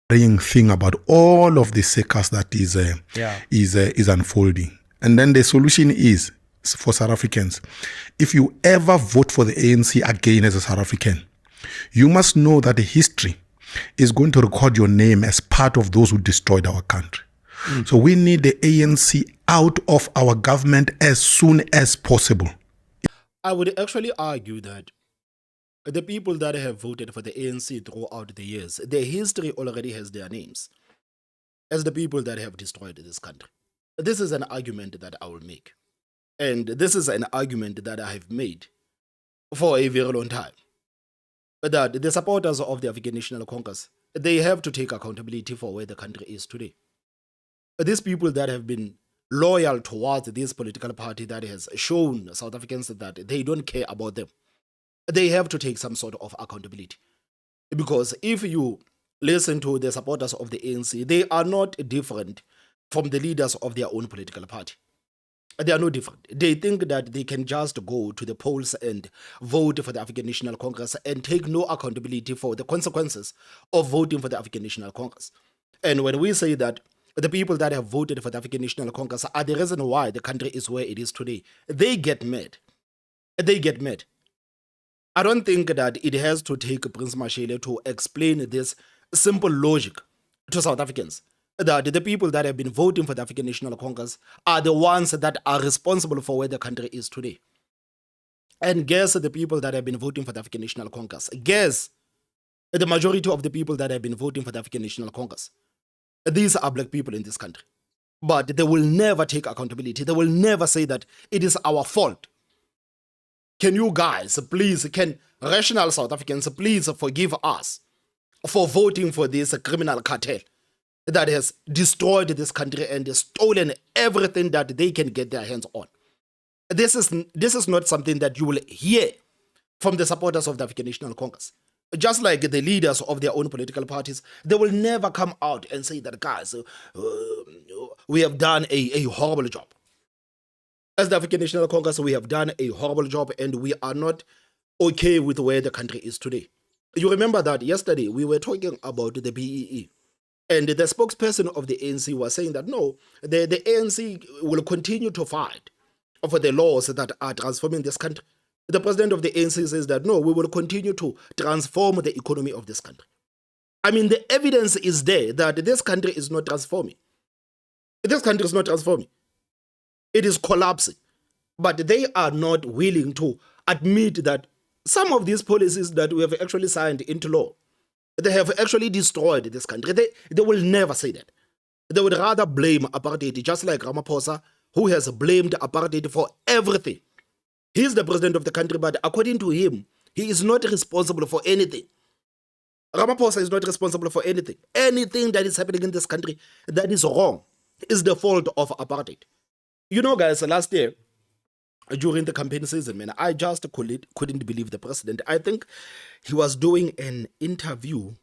worrying thing about all of the circus that is unfolding. And then the solution is for South Africans. If you ever vote for the ANC again as a South African, you must know that the history is going to record your name as part of those who destroyed our country. So we need the ANC out of our government as soon as possible. I would actually argue that the people that have voted for the ANC throughout the years, their history already has their names as the people that have destroyed this country. This is an argument that I will make. And this is an argument that I have made for a very long time. That the supporters of the African National Congress, they have to take accountability for where the country is today. These people that have been loyal towards this political party that has shown South Africans that they don't care about them, they have to take some sort of accountability. Because if you listen to the supporters of the ANC, they are not different from the leaders of their own political party. They are no different. They think that they can just go to the polls and vote for the African National Congress and take no accountability for the consequences of voting for the African National Congress. And when we say that the people that have voted for the African National Congress are the reason why the country is where it is today, they get mad. They get mad. I don't think that it has to take Prince Mashele to explain this simple logic to South Africans, that the people that have been voting for the African National Congress are the ones that are responsible for where the country is today. And guess the people that have been voting for the African National Congress, guess the majority of the people that have been voting for the African National Congress, these are black people in this country. But they will never take accountability. They will never say that it is our fault. Can you guys please, can rational South Africans please forgive us for voting for this criminal cartel that has destroyed this country and stolen everything that they can get their hands on? This is not something that you will hear from the supporters of the African National Congress. Just like the leaders of their own political parties, they will never come out and say that, guys, we have done a horrible job. As the African National Congress, we have done a horrible job and we are not okay with where the country is today. You remember that yesterday we were talking about the BEE. And the spokesperson of the ANC was saying that no, the ANC will continue to fight for the laws that are transforming this country. The president of the ANC says that no, we will continue to transform the economy of this country. I mean, the evidence is there that this country is not transforming. This country is not transforming. It is collapsing. But they are not willing to admit that some of these policies that we have actually signed into law, they have actually destroyed this country. They will never say that. They would rather blame apartheid, just like Ramaphosa, who has blamed apartheid for everything. He is the president of the country, but according to him, he is not responsible for anything. Ramaphosa is not responsible for anything. Anything that is happening in this country that is wrong is the fault of apartheid. You know, guys, last year, during the campaign season, man, I just couldn't believe the president. I think he was doing an interview.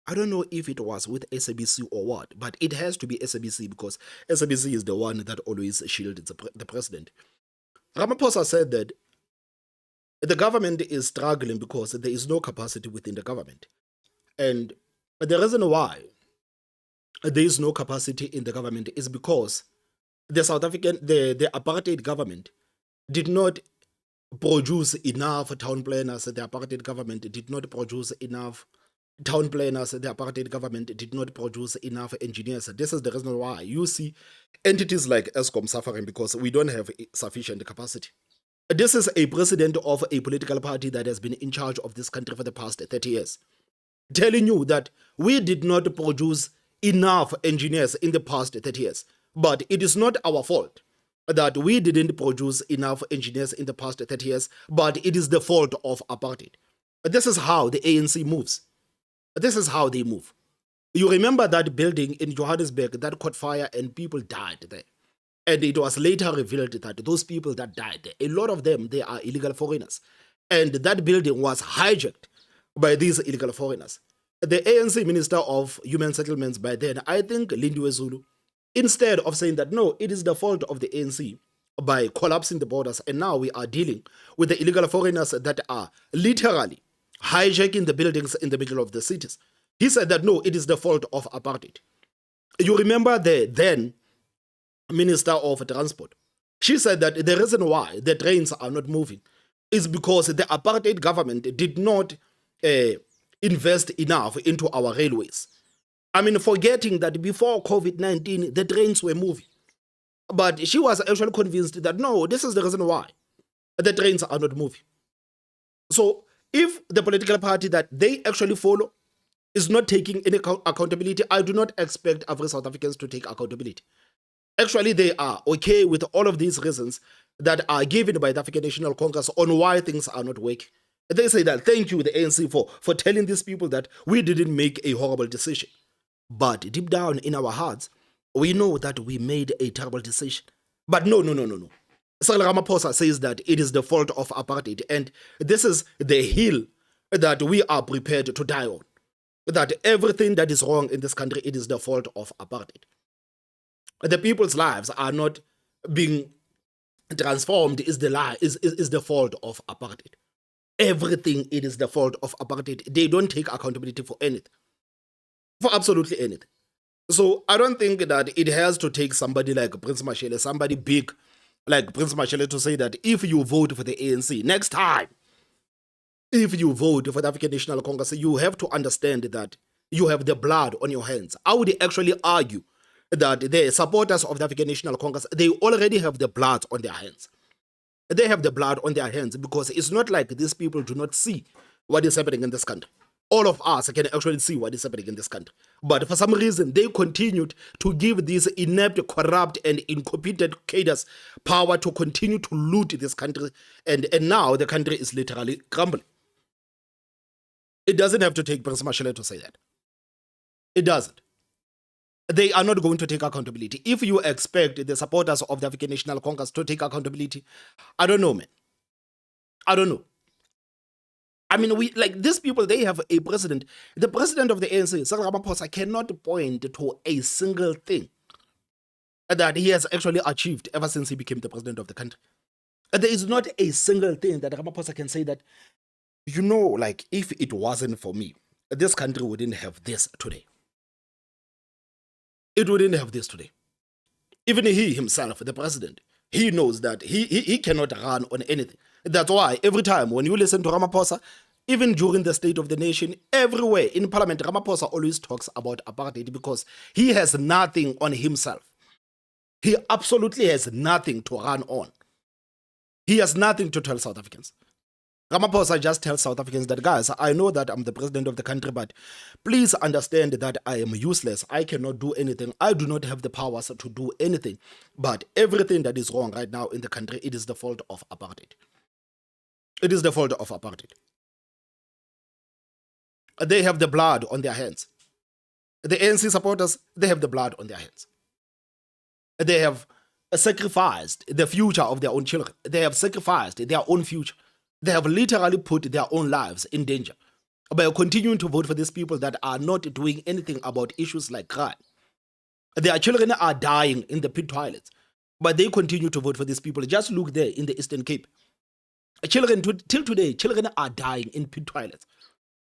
I don't know if it was with SABC or what, but it has to be SABC because SABC is the one that always shields the president. Ramaphosa said that the government is struggling because there is no capacity within the government. And the reason why there is no capacity in the government is because the apartheid government did not produce enough town planners. The apartheid government did not produce enough town planners. The apartheid government did not produce enough engineers. This is the reason why you see entities like ESCOM suffering, because we don't have sufficient capacity. This is a president of a political party that has been in charge of this country for the past 30 years, telling you that we did not produce enough engineers in the past 30 years. But it is not our fault that we didn't produce enough engineers in the past 30 years, but it is the fault of apartheid. This is how the ANC moves. This is how they move. You remember that building in Johannesburg that caught fire and people died there. And it was later revealed that those people that died there, a lot of them, they are illegal foreigners. And that building was hijacked by these illegal foreigners. The ANC Minister of Human Settlements by then, I think Lindiwe Zulu, instead of saying that, no, it is the fault of the ANC by collapsing the borders, and now we are dealing with the illegal foreigners that are literally hijacking the buildings in the middle of the cities. He said that no, it is the fault of apartheid. You remember the then Minister of Transport. She said that the reason why the trains are not moving is because the apartheid government did not invest enough into our railways. I mean, forgetting that before COVID-19, the trains were moving. But she was actually convinced that no, this is the reason why the trains are not moving. So if the political party that they actually follow is not taking any accountability, I do not expect every South Africans to take accountability. Actually, they are okay with all of these reasons that are given by the African National Congress on why things are not working. They say that thank you, the ANC, for telling these people that we didn't make a horrible decision. But deep down in our hearts, we know that we made a terrible decision. But no. Cyril Ramaphosa says that it is the fault of apartheid, and this is the hill that we are prepared to die on. That everything that is wrong in this country, it is the fault of apartheid. The people's lives are not being transformed is the fault of apartheid. Everything, it is the fault of apartheid. They don't take accountability for anything, for absolutely anything. So I don't think that it has to take somebody like Prince Mashele, somebody big like Prince Mashele, to say that if you vote for the ANC next time, if you vote for the African National Congress, you have to understand that you have the blood on your hands. I would actually argue that the supporters of the African National Congress, they already have the blood on their hands. They have the blood on their hands because it's not like these people do not see what is happening in this country. All of us can actually see what is happening in this country. But for some reason, they continued to give these inept, corrupt, and incompetent cadres power to continue to loot this country. And now the country is literally crumbling. It doesn't have to take Prince Mashele to say that. It doesn't. They are not going to take accountability. If you expect the supporters of the African National Congress to take accountability, I don't know, man. I don't know. I mean, these people, they have a president. The president of the ANC, Cyril Ramaphosa, cannot point to a single thing that he has actually achieved ever since he became the president of the country. There is not a single thing that Ramaphosa can say that, if it wasn't for me, this country wouldn't have this today. It wouldn't have this today. Even he himself, the president, he knows that he cannot run on anything. That's why every time when you listen to Ramaphosa, even during the State of the Nation, everywhere in Parliament, Ramaphosa always talks about apartheid because he has nothing on himself. He absolutely has nothing to run on. He has nothing to tell South Africans. Ramaphosa just tells South Africans that, guys, I know that I'm the president of the country, but please understand that I am useless. I cannot do anything. I do not have the powers to do anything. But everything that is wrong right now in the country, it is the fault of apartheid. It is the fault of apartheid. They have the blood on their hands. The ANC supporters, they have the blood on their hands. They have sacrificed the future of their own children. They have sacrificed their own future. They have literally put their own lives in danger by continuing to vote for these people that are not doing anything about issues like crime. Their children are dying in the pit toilets, but they continue to vote for these people. Just look there in the Eastern Cape. Children, till today, children are dying in pit toilets.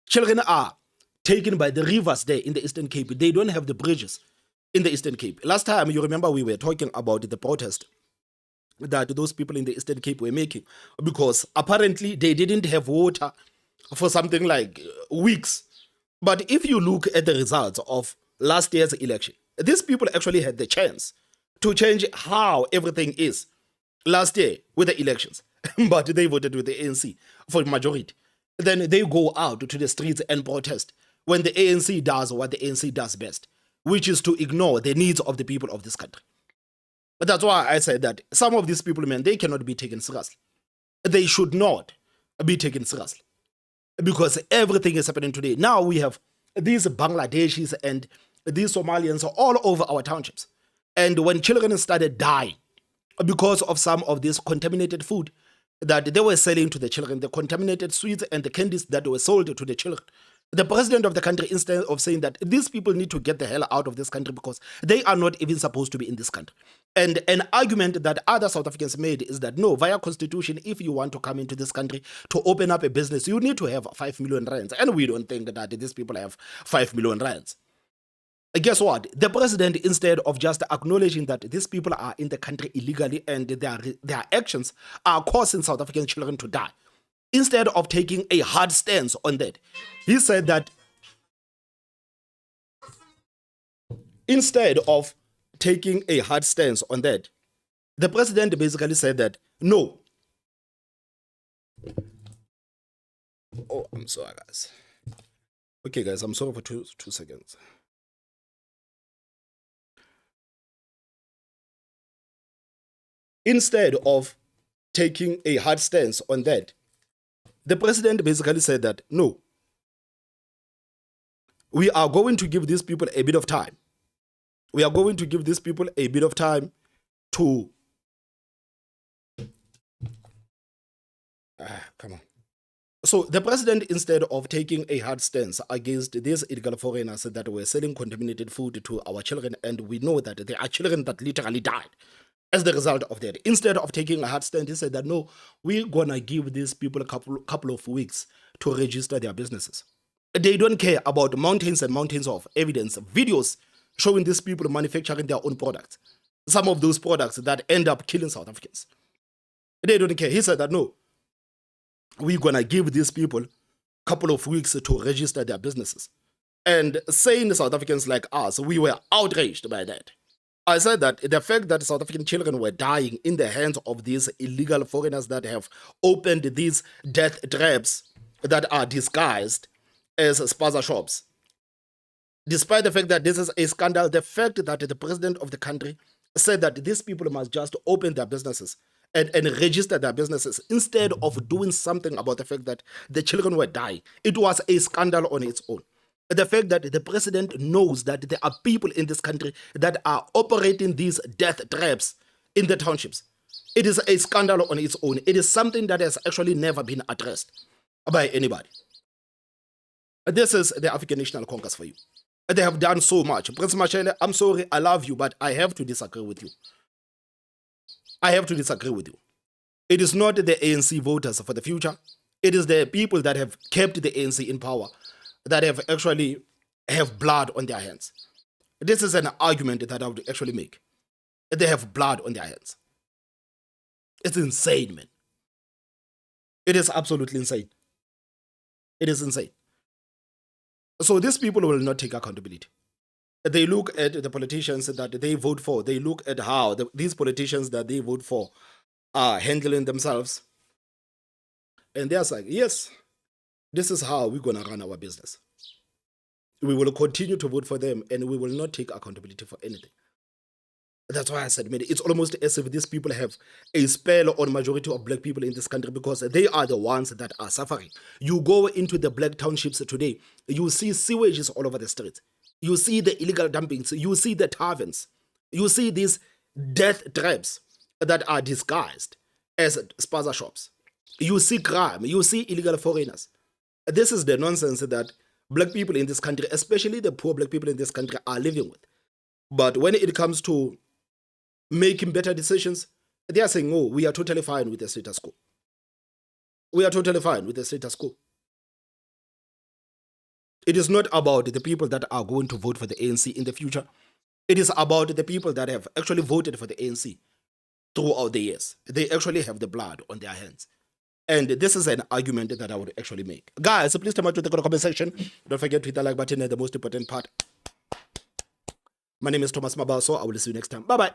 Children are taken by the rivers there in the Eastern Cape. They don't have the bridges in the Eastern Cape. Last time, you remember we were talking about the protest that those people in the Eastern Cape were making because apparently they didn't have water for something like weeks. But if you look at the results of last year's election, these people actually had the chance to change how everything is last year with the elections. But they voted with the ANC for majority. Then they go out to the streets and protest when the ANC does what the ANC does best, which is to ignore the needs of the people of this country. But that's why I said that some of these people, man, they cannot be taken seriously. They should not be taken seriously because everything is happening today. Now we have these Bangladeshis and these Somalians all over our townships. And when children started dying because of some of this contaminated food that they were selling to the children, the contaminated sweets and the candies that were sold to the children, The president of the country, instead of saying that these people need to get the hell out of this country because they are not even supposed to be in this country. And an argument that other South Africans made is that no, via constitution, if you want to come into this country to open up a business, you need to have 5 million rands. And we don't think that these people have 5 million rands. Guess what? The president, instead of just acknowledging that these people are in the country illegally and their actions are causing South African children to die, instead of taking a hard stance on that, he said that instead of taking a hard stance on that, the president basically said that no. Oh, I'm sorry, guys. Okay, guys, I'm sorry for two seconds. Instead of taking a hard stance on that, the president basically said that, no, we are going to give these people a bit of time. We are going to give these people a bit of time to... come on. So the president, instead of taking a hard stance against these illegal foreigners that were selling contaminated food to our children, and we know that there are children that literally died as the result of that, instead of taking a hard stand, he said that no, we're gonna give these people a couple of weeks to register their businesses. They don't care about mountains and mountains of evidence, videos showing these people manufacturing their own products. Some of those products that end up killing South Africans. They don't care. He said that no, we're gonna give these people a couple of weeks to register their businesses. And saying South Africans like us, we were outraged by that. I said that the fact that South African children were dying in the hands of these illegal foreigners that have opened these death traps that are disguised as spaza shops. Despite the fact that this is a scandal, the fact that the president of the country said that these people must just open their businesses and register their businesses instead of doing something about the fact that the children were dying, it was a scandal on its own. The fact that the president knows that there are people in this country that are operating these death traps in the townships, it is a scandal on its own. It is something that has actually never been addressed by anybody. This is the African National Congress for you. They have done so much. Prince Mashele, I'm sorry, I love you, but I have to disagree with you. I have to disagree with you. It is not the ANC voters for the future. It is the people that have kept the ANC in power that have actually have blood on their hands. This is an argument that I would actually make. They have blood on their hands. It's insane, man. It is absolutely insane. It is insane. So these people will not take accountability. They look at the politicians that they vote for. They look at how these politicians that they vote for are handling themselves. And they're like, yes, this is how we're going to run our business. We will continue to vote for them and we will not take accountability for anything. That's why I said, man, it's almost as if these people have a spell on majority of black people in this country because they are the ones that are suffering. You go into the black townships today, you see sewages all over the streets. You see the illegal dumpings. You see the taverns. You see these death traps that are disguised as spaza shops. You see crime. You see illegal foreigners. This is the nonsense that black people in this country, especially the poor black people in this country, are living with. But when it comes to making better decisions, they are saying, oh, we are totally fine with the status quo. We are totally fine with the status quo. It is not about the people that are going to vote for the ANC in the future. It is about the people that have actually voted for the ANC throughout the years. They actually have the blood on their hands. And this is an argument that I would actually make. Guys, please tell me to the comment section. Don't forget to hit the like button and the most important part. My name is Thomas Mabaso. I will see you next time. Bye-bye.